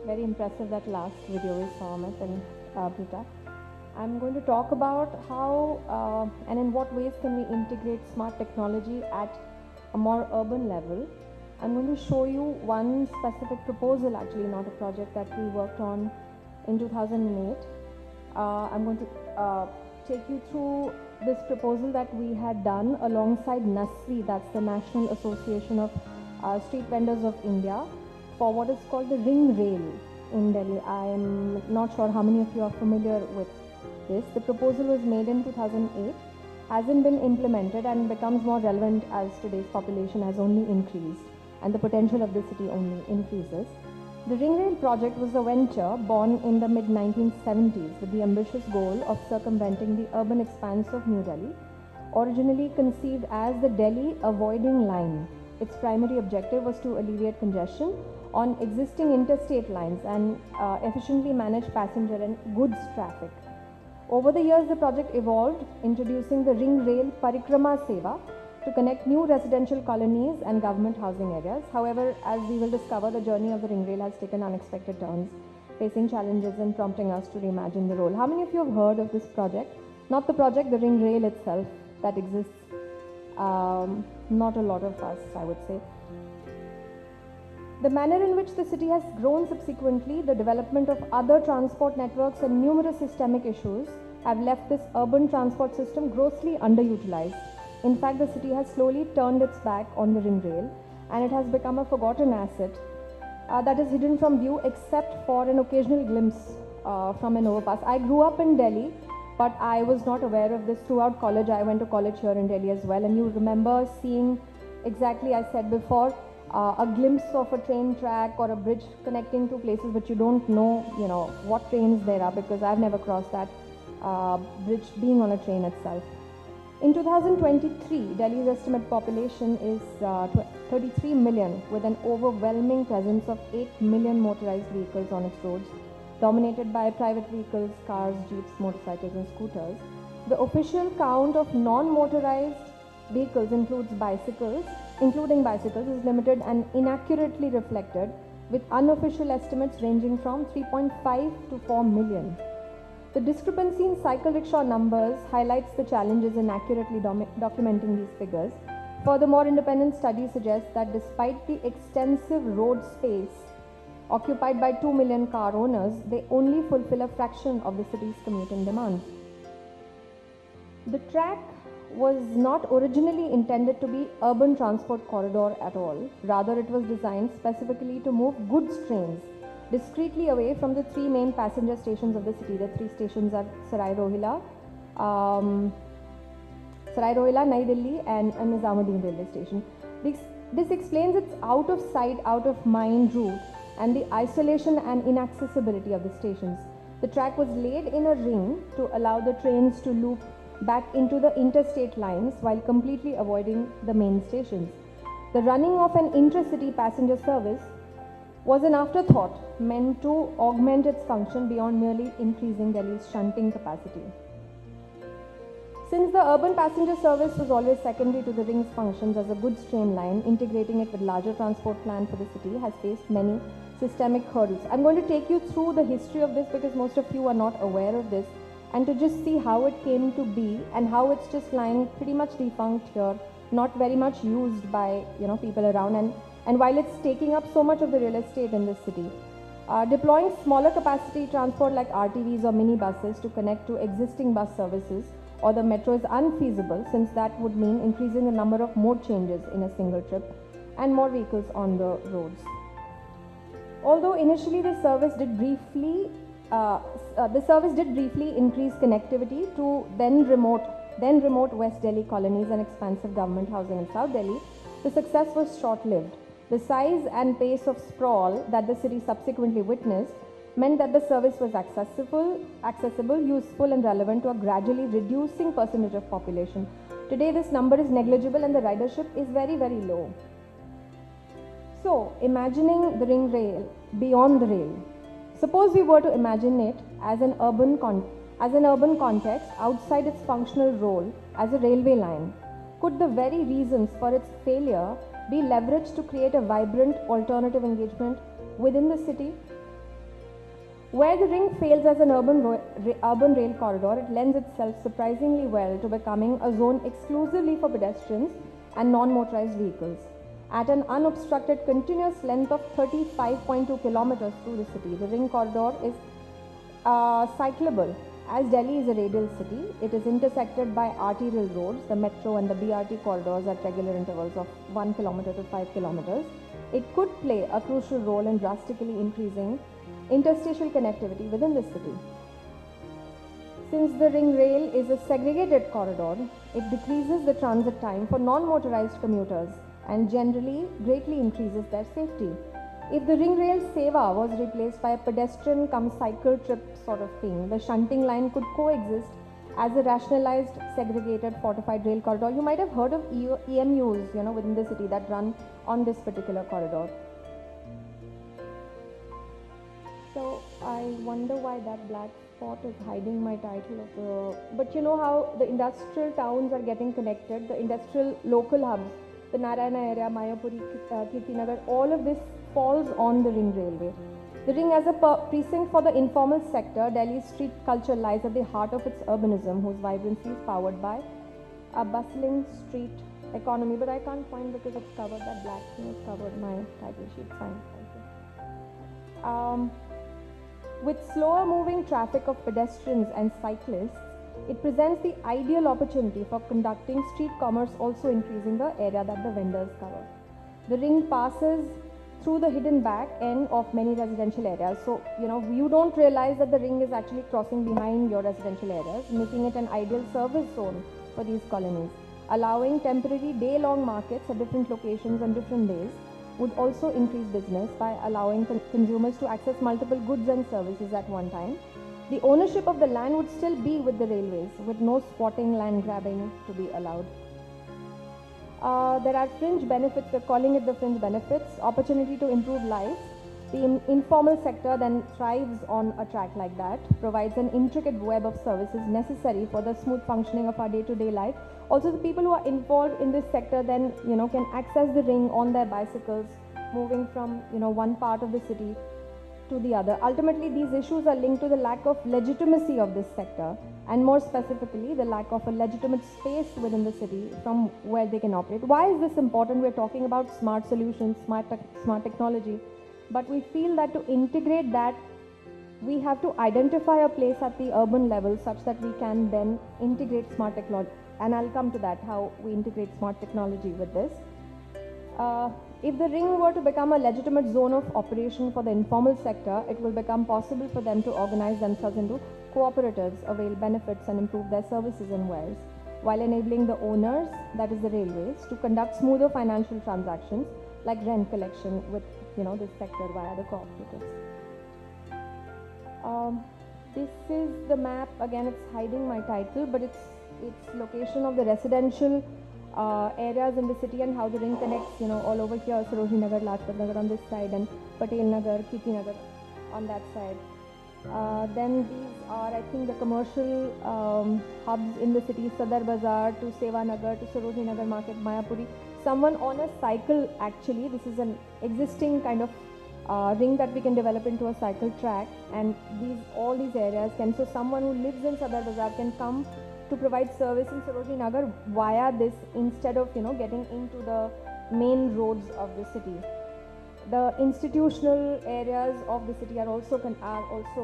Very impressive that last video we saw, Amit and Brita. I'm going to talk about how and in what ways can we integrate smart technology at a more urban level. I'm going to show you one specific proposal, actually not a project, that we worked on in 2008. I'm going to take you through this proposal that we had done alongside NASVI, that's the National Association of Street Vendors of India, for what is called the ring rail in Delhi. I'm not sure how many of you are familiar with this. The proposal was made in 2008, hasn't been implemented, and becomes more relevant as today's population has only increased and the potential of the city only increases. The ring rail project was a venture born in the mid-1970s with the ambitious goal of circumventing the urban expanse of New Delhi. Originally conceived as the Delhi Avoiding Line, its primary objective was to alleviate congestion on existing interstate lines and efficiently manage passenger and goods traffic. Over the years, the project evolved, introducing the ring rail Parikrama Seva to connect new residential colonies and government housing areas. However, as we will discover, the journey of the ring rail has taken unexpected turns, facing challenges and prompting us to reimagine the role. How many of you have heard of this project? Not the project, the ring rail itself that exists. Not a lot of us, I would say. The manner in which the city has grown subsequently, the development of other transport networks and numerous systemic issues have left this urban transport system grossly underutilized. In fact, the city has slowly turned its back on the ring rail, and it has become a forgotten asset that is hidden from view except for an occasional glimpse from an overpass. I grew up in Delhi, but I was not aware of this throughout college. I went to college here in Delhi as well, and you remember seeing exactly, I said before, a glimpse of a train track or a bridge connecting two places, but you don't know, what trains there are, because I've never crossed that bridge being on a train itself. In 2023, Delhi's estimated population is 33 million, with an overwhelming presence of 8 million motorized vehicles on its roads, dominated by private vehicles, cars, jeeps, motorcycles and scooters. The official count of non-motorized vehicles including bicycles, is limited and inaccurately reflected, with unofficial estimates ranging from 3.5 to 4 million. The discrepancy in cycle rickshaw numbers highlights the challenges in accurately documenting these figures. Furthermore, independent studies suggest that despite the extensive road space occupied by 2 million car owners, they only fulfill a fraction of the city's commuting demands. The track was not originally intended to be urban transport corridor at all. Rather, it was designed specifically to move goods trains discreetly away from the three main passenger stations of the city. The three stations are Sarai Rohila, Nai Delhi and Nizamuddin railway station. This explains its out of sight, out of mind route and the isolation and inaccessibility of the stations. The track was laid in a ring to allow the trains to loop back into the interstate lines while completely avoiding the main stations. The running of an intercity passenger service was an afterthought meant to augment its function beyond merely increasing Delhi's shunting capacity. Since the urban passenger service was always secondary to the ring's functions as a goods train line, integrating it with larger transport plan for the city has faced many systemic hurdles. I'm going to take you through the history of this because most of you are not aware of this, and to just see how it came to be and how it's just lying pretty much defunct here, not very much used by people around, and while it's taking up so much of the real estate in this city. Deploying smaller capacity transport like RTVs or mini buses to connect to existing bus services or the metro is unfeasible, since that would mean increasing the number of mode changes in a single trip and more vehicles on the roads. Although initially the service did briefly increase connectivity to then remote West Delhi colonies and expansive government housing in South Delhi, the success was short-lived. The size and pace of sprawl that the city subsequently witnessed meant that the service was accessible, useful and relevant to a gradually reducing percentage of population. Today this number is negligible and the ridership is very, very low. So, imagining the ring rail beyond the rail. Suppose we were to imagine it as an urban context outside its functional role as a railway line. Could the very reasons for its failure be leveraged to create a vibrant alternative engagement within the city? Where the ring fails as an urban rail corridor, it lends itself surprisingly well to becoming a zone exclusively for pedestrians and non-motorized vehicles. At an unobstructed continuous length of 35.2 kilometers through the city, the ring corridor is cyclable. As Delhi is a radial city, it is intersected by arterial roads, the metro and the BRT corridors at regular intervals of 1 kilometer to 5 kilometers. It could play a crucial role in drastically increasing interstitial connectivity within the city. Since the ring rail is a segregated corridor, it decreases the transit time for non-motorized commuters and generally greatly increases their safety. If the ring rail seva was replaced by a pedestrian come cycle trip sort of thing, the shunting line could coexist as a rationalized segregated fortified rail corridor. You might have heard of EMUs, within the city that run on this particular corridor. So I wonder why that black spot is hiding my title of the... But you know how the industrial towns are getting connected, the industrial local hubs, the Narayana area, Mayapuri, Kirtinagar, all of this falls on the ring railway. The ring as a precinct for the informal sector, Delhi's street culture lies at the heart of its urbanism, whose vibrancy is powered by a bustling street economy. But I can't find because it's covered, that black thing has covered my title sheet. Fine, thank you. With slower moving traffic of pedestrians and cyclists, it presents the ideal opportunity for conducting street commerce, also increasing the area that the vendors cover. The ring passes through the hidden back end of many residential areas. So, you don't realize that the ring is actually crossing behind your residential areas, making it an ideal service zone for these colonies. Allowing temporary day-long markets at different locations on different days would also increase business by allowing consumers to access multiple goods and services at one time. The ownership of the land would still be with the railways, with no squatting, land grabbing to be allowed. There are fringe benefits, we're calling it the fringe benefits, opportunity to improve lives. The informal sector then thrives on a track like that, provides an intricate web of services necessary for the smooth functioning of our day-to-day life. Also, the people who are involved in this sector then, can access the ring on their bicycles, moving from, one part of the city to the other. Ultimately, these issues are linked to the lack of legitimacy of this sector, and more specifically, the lack of a legitimate space within the city from where they can operate. Why is this important? We're talking about smart solutions, smart technology, but we feel that to integrate that, we have to identify a place at the urban level such that we can then integrate smart technology. And I'll come to that, how we integrate smart technology with this. If the ring were to become a legitimate zone of operation for the informal sector, it will become possible for them to organize themselves into cooperatives, avail benefits and improve their services and wares, while enabling the owners, that is the railways, to conduct smoother financial transactions like rent collection with this sector via the cooperatives. This is the map. Again, it's hiding my title, but it's location of the residential areas in the city and how the ring connects, all over here, Sarojini Nagar, Lajpat Nagar on this side and Patel Nagar, Kirti Nagar on that side. Then these are, I think, the commercial hubs in the city, Sadar Bazaar to Seva Nagar to Sarojini Nagar Market, Mayapuri. Someone on a cycle, actually, this is an existing kind of ring that we can develop into a cycle track, and all these areas can, so someone who lives in Sadar Bazaar can come to provide service in Sarojini Nagar via this instead of getting into the main roads of the city. The institutional areas of the city are also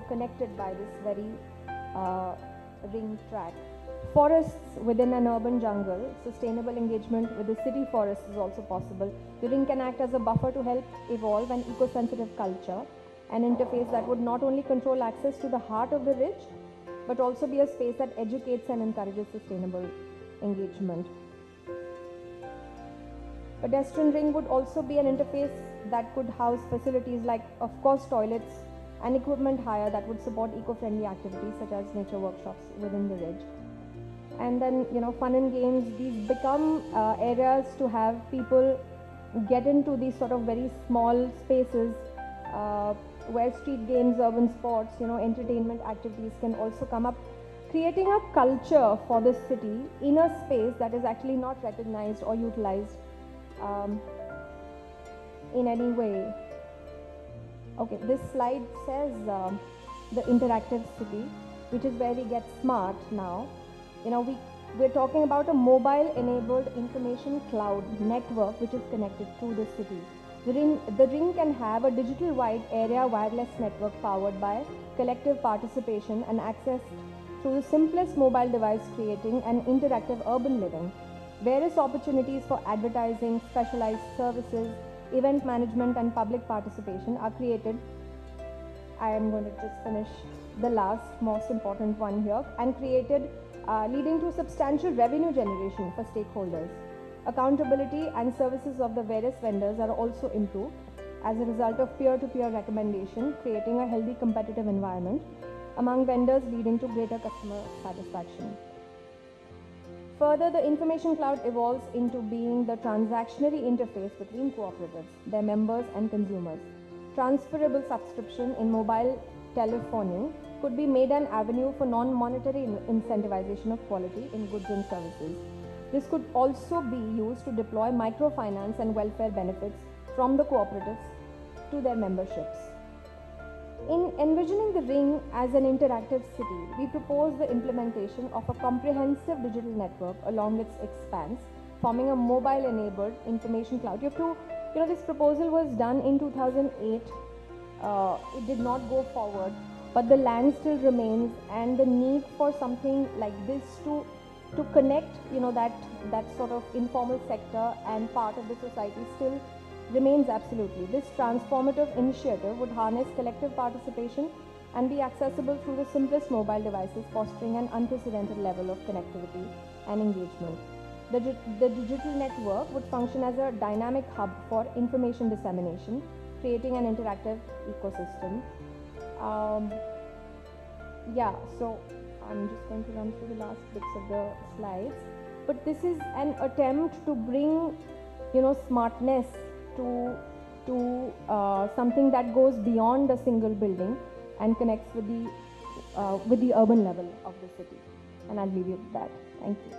connected by this very ring track. Forests within an urban jungle, sustainable engagement with the city forests is also possible. The ring can act as a buffer to help evolve an eco-sensitive culture, an interface that would not only control access to the heart of the rich, but also be a space that educates and encourages sustainable engagement. Pedestrian ring would also be an interface that could house facilities like, of course, toilets and equipment hire that would support eco-friendly activities such as nature workshops within the ridge. And then, fun and games, these become areas to have people get into these sort of very small spaces where street games, urban sports, entertainment activities can also come up, creating a culture for this city in a space that is actually not recognized or utilized in any way. Okay, this slide says the interactive city, which is where we get smart now. We're talking about a mobile-enabled information cloud network which is connected to the city. The ring can have a digital wide area wireless network powered by collective participation and accessed through the simplest mobile device, creating an interactive urban living. Various opportunities for advertising, specialized services, event management and public participation are created. I am going to just finish the last most important one here, and created, leading to substantial revenue generation for stakeholders. Accountability and services of the various vendors are also improved as a result of peer-to-peer recommendation, creating a healthy competitive environment among vendors, leading to greater customer satisfaction. Further, the information cloud evolves into being the transactionary interface between cooperatives, their members and consumers. Transferable subscription in mobile telephony could be made an avenue for non-monetary incentivization of quality in goods and services. This could also be used to deploy microfinance and welfare benefits from the cooperatives to their memberships. In envisioning the ring as an interactive city, we propose the implementation of a comprehensive digital network along its expanse, forming a mobile-enabled information cloud. This proposal was done in 2008. It did not go forward, but the land still remains, and the need for something like this to connect, that sort of informal sector and part of the society still remains absolutely. This transformative initiative would harness collective participation and be accessible through the simplest mobile devices, fostering an unprecedented level of connectivity and engagement. The digital network would function as a dynamic hub for information dissemination, creating an interactive ecosystem. So I'm just going to run through the last bits of the slides. But this is an attempt to bring, smartness to something that goes beyond a single building and connects with the urban level of the city. And I'll leave you with that. Thank you.